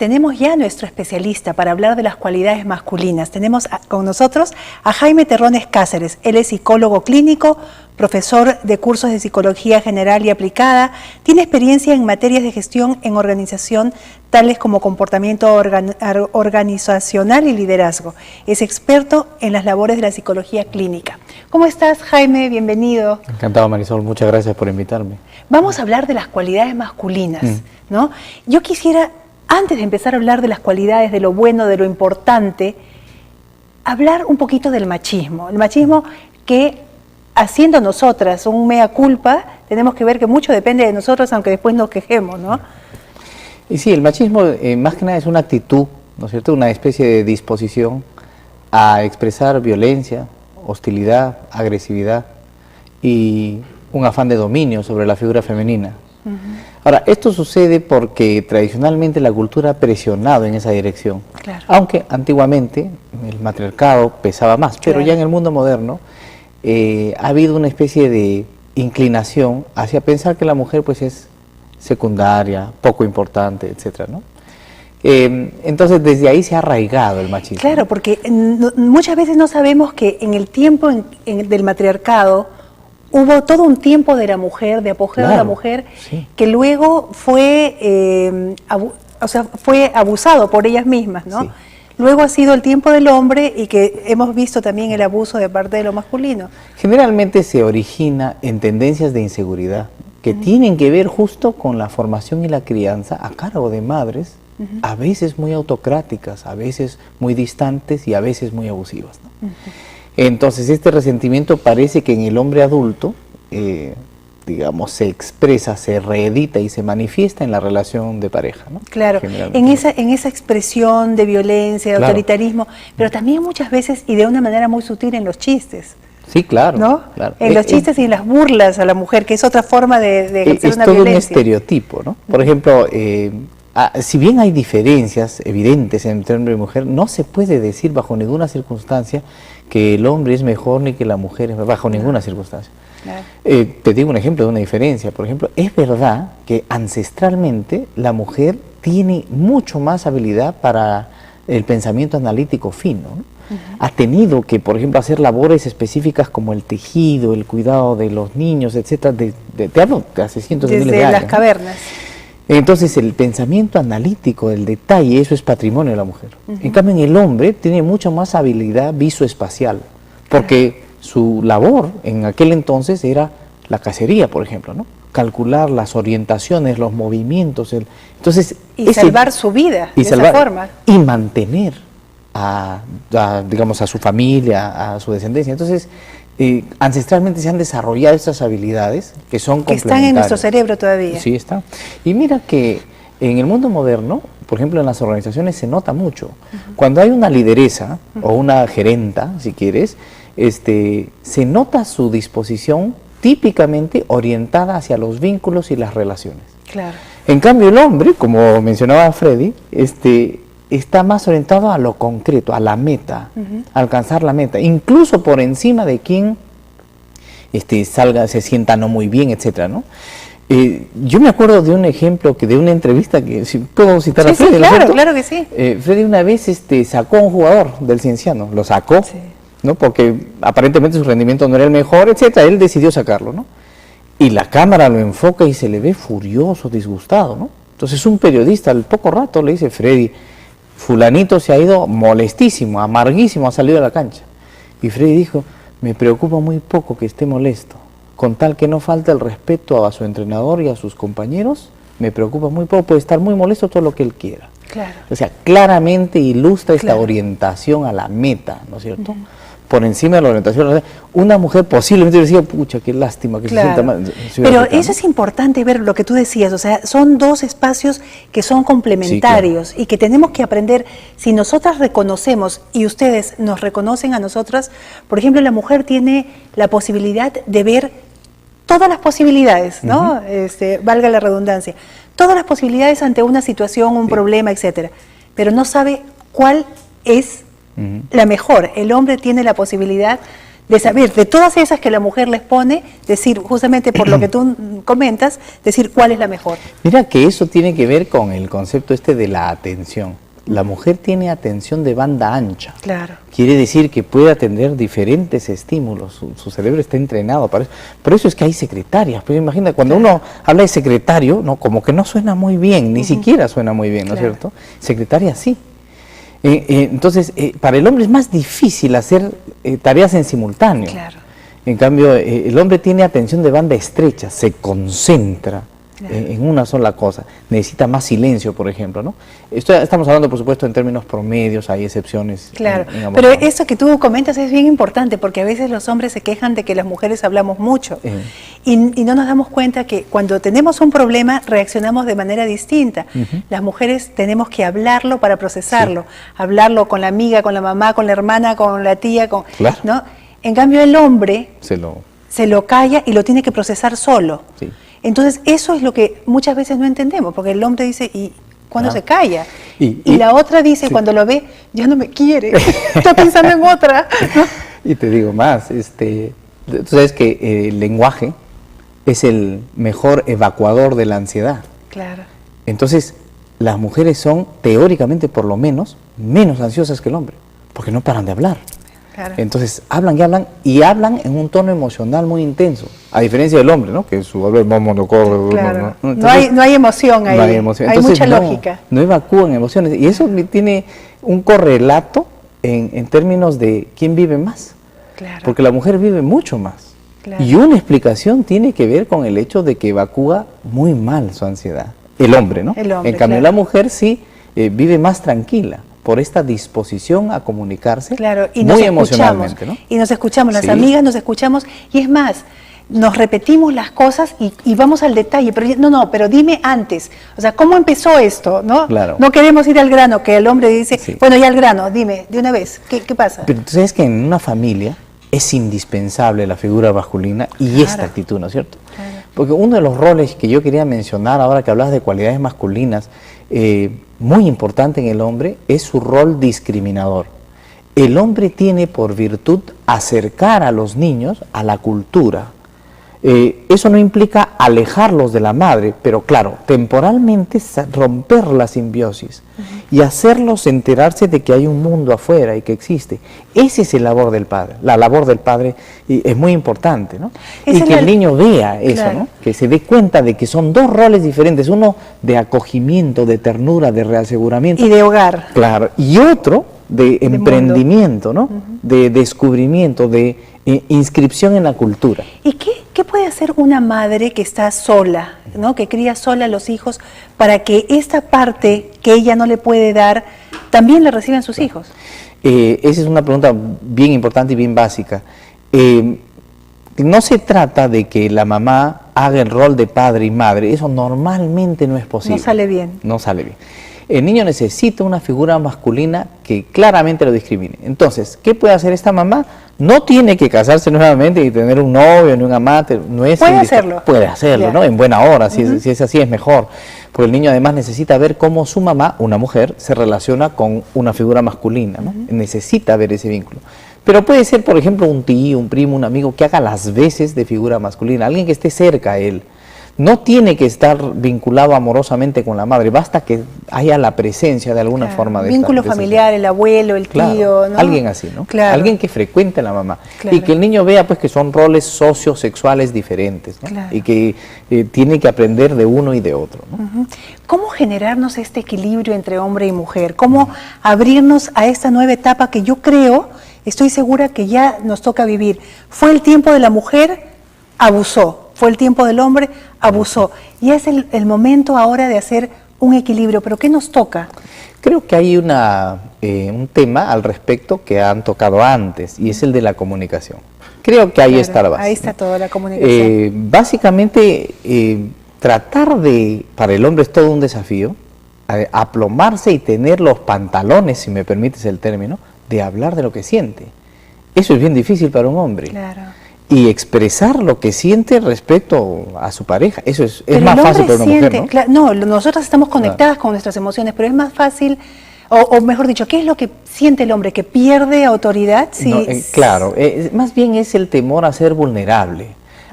tenemos ya a nuestro especialista para hablar de las cualidades masculinas. Tenemos con nosotros a Jaime Terrones Cáceres. Él es psicólogo clínico, profesor de cursos de psicología general y aplicada, tiene experiencia en materias de gestión en organización, tales como comportamiento organizacional y liderazgo. Es experto en las labores de la psicología clínica. ¿Cómo estás, Jaime? Bienvenido. Encantado, Marisol. Muchas gracias por invitarme. Vamos a hablar de las cualidades masculinas, ¿no? Yo quisiera, antes de empezar a hablar de las cualidades, de lo bueno, de lo importante, hablar un poquito del machismo. El machismo que, haciendo nosotras un mea culpa, tenemos que ver que mucho depende de nosotros, aunque después nos quejemos, ¿no? Y sí, el machismo más que nada es una actitud, ¿no es cierto? Una especie de disposición a expresar violencia, hostilidad, agresividad y un afán de dominio sobre la figura femenina. Ahora, esto sucede porque tradicionalmente la cultura ha presionado en esa dirección. Claro. Aunque antiguamente el matriarcado pesaba más, pero ya en el mundo moderno ha habido una especie de inclinación hacia pensar que la mujer pues es secundaria, poco importante, etcétera, ¿no? Entonces desde ahí se ha arraigado el machismo. Claro, porque muchas veces no sabemos que en el tiempo del matriarcado hubo todo un tiempo de la mujer, de apogeo de la mujer, que luego fue, fue abusado por ellas mismas, ¿no? Sí. Luego ha sido el tiempo del hombre y que hemos visto también el abuso de parte de lo masculino. Generalmente se origina en tendencias de inseguridad que tienen que ver justo con la formación y la crianza a cargo de madres, a veces muy autocráticas, a veces muy distantes y a veces muy abusivas, ¿no? Entonces este resentimiento parece que en el hombre adulto, digamos, se expresa, se reedita y se manifiesta en la relación de pareja, ¿no? Claro, en esa expresión de violencia, de autoritarismo, pero también muchas veces y de una manera muy sutil en los chistes. Sí, claro. ¿No? Claro. En los chistes y en las burlas a la mujer, que es otra forma de ejercer una violencia. Es todo un estereotipo, ¿no? Por ejemplo, si bien hay diferencias evidentes entre hombre y mujer, no se puede decir bajo ninguna circunstancia que el hombre es mejor ni que la mujer es mejor, bajo ninguna circunstancia. Claro. Te digo un ejemplo de una diferencia. Por ejemplo, es verdad que ancestralmente la mujer tiene mucho más habilidad para el pensamiento analítico fino, ¿no? Ha tenido que, por ejemplo, hacer labores específicas como el tejido, el cuidado de los niños, etcétera. Te hablo de hace cientos de miles de años. Desde las cavernas. Entonces el pensamiento analítico, el detalle, eso es patrimonio de la mujer. En cambio en el hombre tiene mucha más habilidad visoespacial, porque su labor en aquel entonces era la cacería, por ejemplo, ¿no? Calcular las orientaciones, los movimientos, entonces y salvar su vida de esa forma. Y mantener digamos, a su familia, a su descendencia. Entonces ancestralmente se han desarrollado estas habilidades que son complementarias. Que están en nuestro cerebro todavía. Sí, está. Y mira que en el mundo moderno, por ejemplo en las organizaciones se nota mucho. Cuando hay una lideresa o una gerenta, si quieres, se nota su disposición típicamente orientada hacia los vínculos y las relaciones. Claro. En cambio el hombre, como mencionaba Freddy, está más orientado a lo concreto, a la meta, a alcanzar la meta, incluso por encima de quien se sienta no muy bien, etcétera, ¿no? Yo me acuerdo de un ejemplo, de una entrevista que, si puedo citar a Freddy, sí, claro, claro que sí. Freddy una vez sacó a un jugador del Cienciano, lo sacó, ¿no? Porque aparentemente su rendimiento no era el mejor, etcétera, él decidió sacarlo, ¿no? Y la cámara lo enfoca y se le ve furioso, disgustado, ¿no? Entonces un periodista al poco rato le dice: Freddy, fulanito se ha ido molestísimo, amarguísimo, ha salido de la cancha. Y Freddy dijo: me preocupa muy poco que esté molesto, con tal que no falte el respeto a su entrenador y a sus compañeros, me preocupa muy poco, puede estar muy molesto todo lo que él quiera. Claro. O sea, claramente ilustra esta orientación a la meta, ¿no es cierto? Por encima de la orientación, una mujer posiblemente decía: pucha, qué lástima que se sienta mal. Pero eso es importante ver lo que tú decías, o sea, son dos espacios que son complementarios y que tenemos que aprender. Si nosotras reconocemos y ustedes nos reconocen a nosotras, por ejemplo, la mujer tiene la posibilidad de ver todas las posibilidades, ¿no? Valga la redundancia, todas las posibilidades ante una situación, un problema, etcétera, pero no sabe cuál es la mejor. El hombre tiene la posibilidad de saber, de todas esas que la mujer les pone, decir, justamente por lo que tú comentas, decir cuál es la mejor. Mira que eso tiene que ver con el concepto este de la atención. La mujer tiene atención de banda ancha. Claro. Quiere decir que puede atender diferentes estímulos, su cerebro está entrenado para eso. Por eso es que hay secretarias. Pero imagina, cuando uno habla de secretario, no, como que no suena muy bien, ni siquiera suena muy bien, ¿no es cierto? Secretaria sí. Entonces, para el hombre es más difícil hacer tareas en simultáneo. Claro. En cambio, el hombre tiene atención de banda estrecha, se concentra en una sola cosa. Necesita más silencio, por ejemplo, ¿no? Estamos hablando, por supuesto, en términos promedios, hay excepciones. Claro, en pero eso que tú comentas es bien importante, porque a veces los hombres se quejan de que las mujeres hablamos mucho y no nos damos cuenta que cuando tenemos un problema reaccionamos de manera distinta. Las mujeres tenemos que hablarlo para procesarlo, hablarlo con la amiga, con la mamá, con la hermana, con la tía, Claro. ¿no? En cambio el hombre se lo calla y lo tiene que procesar solo. Sí. Entonces eso es lo que muchas veces no entendemos, porque el hombre dice, ¿y cuándo se calla? Y y la otra dice, cuando lo ve, ya no me quiere, está pensando en otra. Y te digo más, tú sabes que el lenguaje es el mejor evacuador de la ansiedad. Claro. Entonces, las mujeres son, teóricamente por lo menos ansiosas que el hombre, porque no paran de hablar. Claro. Entonces, hablan y hablan en un tono emocional muy intenso, a diferencia del hombre, ¿no? Que su habla claro. No hay emoción ahí, no hay emoción. Hay entonces, mucha lógica. No evacúan emociones, y eso tiene un correlato en términos de quién vive más. Claro. Porque la mujer vive mucho más. Claro. Y una explicación tiene que ver con el hecho de que evacúa muy mal su ansiedad. El hombre, ¿no? El hombre, en cambio, claro. la mujer sí vive más tranquila por esta disposición a comunicarse y muy nos emocionalmente, ¿no? Y nos escuchamos, las Sí. amigas nos escuchamos, y es más, nos repetimos las cosas y vamos al detalle, pero pero dime antes, o sea, ¿cómo empezó esto? ¿No? Claro. No queremos ir al grano, que el hombre dice, Sí. bueno, ya al grano, dime, de una vez, ¿qué pasa? Pero tú sabes que en una familia es indispensable la figura masculina y Claro. esta actitud, ¿no es cierto? Claro. Porque uno de los roles que yo quería mencionar ahora que hablas de cualidades masculinas, muy importante en el hombre, es su rol discriminador. El hombre tiene por virtud acercar a los niños a la cultura. Eso no implica alejarlos de la madre, pero claro, temporalmente romper la simbiosis y hacerlos enterarse de que hay un mundo afuera y que existe. Esa es la labor del padre. La labor del padre es muy importante, ¿no? Y que el niño vea eso, Claro. ¿no? Que se dé cuenta de que son dos roles diferentes, uno de acogimiento, de ternura, de reaseguramiento. Y de hogar. Claro, y otro de emprendimiento, ¿no? De descubrimiento, de inscripción en la cultura. ¿Y qué puede hacer una madre que está sola, ¿no? Que cría sola a los hijos, para que esta parte que ella no le puede dar, también la reciban sus hijos? Esa es una pregunta bien importante y bien básica. No se trata de que la mamá haga el rol de padre y madre, eso normalmente no es posible. No sale bien. No sale bien. El niño necesita una figura masculina que claramente lo discrimine. Entonces, ¿qué puede hacer esta mamá? No tiene que casarse nuevamente y tener un novio ni un amante. No es puede hacerlo. Puede hacerlo, Ya. ¿no? En buena hora, si es así es mejor. Porque el niño además necesita ver cómo su mamá, una mujer, se relaciona con una figura masculina, ¿no? Necesita ver ese vínculo. Pero puede ser, por ejemplo, un tío, un primo, un amigo que haga las veces de figura masculina, alguien que esté cerca a él. No tiene que estar vinculado amorosamente con la madre, basta que haya la presencia de alguna forma de vínculo familiar, el abuelo, el tío, claro, ¿no? alguien así, ¿no? Claro. Alguien que frecuente a la mamá. Claro. Y que el niño vea pues que son roles sociosexuales diferentes, ¿no? Claro. Y que tiene que aprender de uno y de otro, ¿no? ¿Cómo generarnos este equilibrio entre hombre y mujer? ¿Cómo abrirnos a esta nueva etapa que yo creo, estoy segura que ya nos toca vivir? Fue el tiempo de la mujer, abusó. Fue el tiempo del hombre, abusó. Y es el momento ahora de hacer un equilibrio. ¿Pero qué nos toca? Creo que hay un tema al respecto que han tocado antes, y es el de la comunicación. Creo que ahí está la base. Ahí está toda la comunicación. Básicamente, para el hombre es todo un desafío, aplomarse y tener los pantalones, si me permites el término, de hablar de lo que siente. Eso es bien difícil para un hombre. Claro. Y expresar lo que siente respecto a su pareja. Eso es Pero más el fácil hombre para una mujer, ¿no? no, nosotras estamos conectadas con nuestras emociones, pero es más fácil O mejor dicho, ¿qué es lo que siente el hombre? ¿Que pierde autoridad? No, claro, más bien es el temor a ser vulnerable,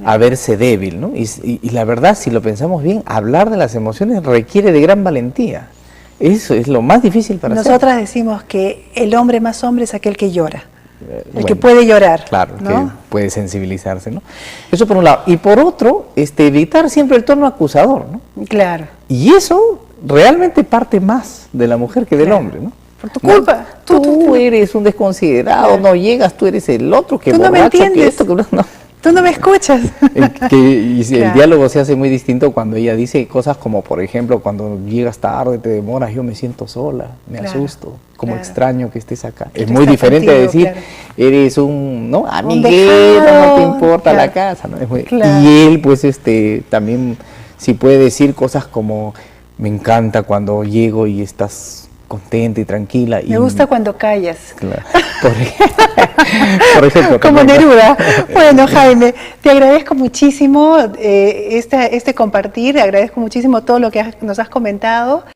a verse débil, ¿no? Y la verdad, si lo pensamos bien, hablar de las emociones requiere de gran valentía. Eso es lo más difícil para hacer. Nosotras decimos que el hombre más hombre es aquel que llora, el que Bueno, puede llorar. Claro, ¿no? que puede sensibilizarse, ¿no? Eso por un lado. Y por otro, evitar siempre el tono acusador, ¿no? Claro. Y eso realmente parte más de la mujer que del Claro. hombre, ¿no? Por tu culpa. No, tú eres un desconsiderado, Claro. no llegas, tú eres el otro, que Tú no me borracho, que entiendes. esto, que no. Tú no me escuchas. El Claro. diálogo se hace muy distinto cuando ella dice cosas como, por ejemplo, cuando llegas tarde, te demoras, yo me siento sola, me Claro, asusto, como claro. extraño que estés acá. Que Es no muy está diferente a contigo, decir, claro. eres un, ¿no? amiguero, dejado, no te importa la claro. casa. ¿No? Claro. Y él, pues, también sí puede decir cosas como, me encanta cuando llego y estás contenta y tranquila. Me gusta cuando callas. Claro, por ejemplo. Como también, ¿no? Neruda. Bueno, Jaime, te agradezco muchísimo este compartir, agradezco muchísimo todo lo que nos has comentado.